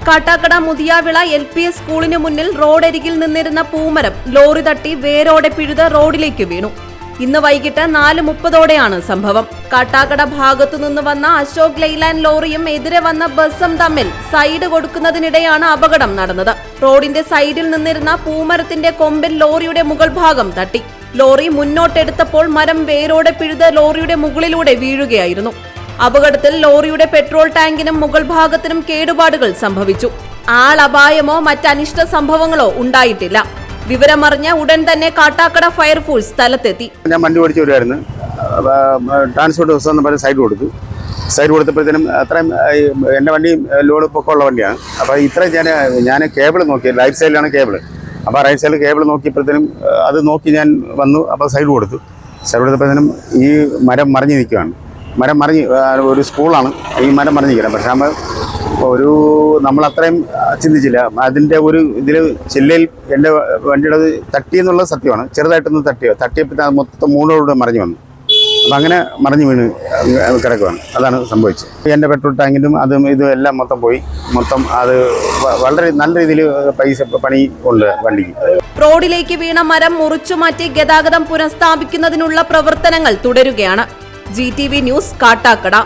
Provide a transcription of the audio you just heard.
Kattakada മുതിയാവിള LPS സ്കൂളിന് മുന്നിൽ റോഡരികിൽ നിന്നിരുന്ന പൂമരം ലോറി തട്ടി വേരോടെ പിഴുത് റോഡിലേക്ക് വീണു. ഇന്ന് വൈകിട്ട് 4:30ഓടെയാണ് സംഭവം. കാട്ടാക്കട ഭാഗത്തുനിന്ന് വന്ന അശോക് ലൈലാൻഡ് ലോറിയും എതിരെ വന്ന ബസ്സും തമ്മിൽ സൈഡ് കൊടുക്കുന്നതിനിടെയാണ് അപകടം നടന്നത്. റോഡിന്റെ സൈഡിൽ നിന്നിരുന്ന പൂമരത്തിന്റെ കൊമ്പിൽ ലോറിയുടെ മുകൾ ഭാഗം തട്ടി. ലോറി മുന്നോട്ടെടുത്തപ്പോൾ മരം വേരോടെ പിഴുത് ലോറിയുടെ മുകളിലൂടെ വീഴുകയായിരുന്നു. അപകടത്തിൽ ലോറിയുടെ പെട്രോൾ ടാങ്കിനും മുകൾ ഭാഗത്തിനും കേടുപാടുകൾ സംഭവിച്ചു. ആളപായമോ മറ്റനിഷ്ട സംഭവങ്ങളോ ഉണ്ടായിട്ടില്ല. വിവരമറിഞ്ഞ ഉടൻ തന്നെ കാട്ടാക്കട ഫയർഫോഴ്സ് സ്ഥലത്തെത്തി. ഞാൻ വണ്ടി ഓടിച്ചു വരുമായിരുന്നു. ട്രാൻസ്പോർട്ട് ബസ് എന്ന് പറഞ്ഞ് സൈഡ് കൊടുത്തപ്പോഴത്തേനും അത്രയും എൻ്റെ വണ്ടി ലോഡ് പൊക്കമുള്ള വണ്ടിയാണ്. അപ്പോൾ ഇത്രയും ഞാൻ കേബിൾ നോക്കി, റൈറ്റ് സൈഡിലാണ് കേബിൾ. അപ്പോൾ റൈറ്റ് സൈഡിൽ കേബിൾ നോക്കിയപ്പോഴത്തേനും അത് നോക്കി ഞാൻ വന്നു. അപ്പോൾ സൈഡ് കൊടുത്തപ്പോഴത്തേനും ഈ മരം മറിഞ്ഞ് നിൽക്കുകയാണ്. മരം മറിഞ്ഞ് ഒരു സ്കൂളാണ് ഈ മരം മറിഞ്ഞിരിക്കുന്നത്. പക്ഷെ നമ്മളത്രയും ചിന്തിച്ചില്ല. അതിൻ്റെ ഒരു ഇതിൽ ചില്ലയിൽ എൻ്റെ വണ്ടിയുടെ തട്ടിയെന്നുള്ളത് സത്യമാണ്. ചെറുതായിട്ടൊന്ന് തട്ടിയപ്പോൾ മൊത്തം മൂടോടെ മറിഞ്ഞു വന്നു. അപ്പം അങ്ങനെ മറിഞ്ഞു വീണ് കിടക്കുകയാണ്. അതാണ് സംഭവിച്ചത്. എൻ്റെ പെട്രോൾ ടാങ്കിലും അതും ഇതും എല്ലാം മൊത്തം പോയി. അത് വളരെ നല്ല രീതിയിൽ പണി ഉണ്ട് വണ്ടിക്ക്. റോഡിലേക്ക് വീണ മരം മുറിച്ചുമാറ്റി ഗതാഗതം പുനഃസ്ഥാപിക്കുന്നതിനുള്ള പ്രവർത്തനങ്ങൾ തുടരുകയാണ്. GTV news, Kattakada.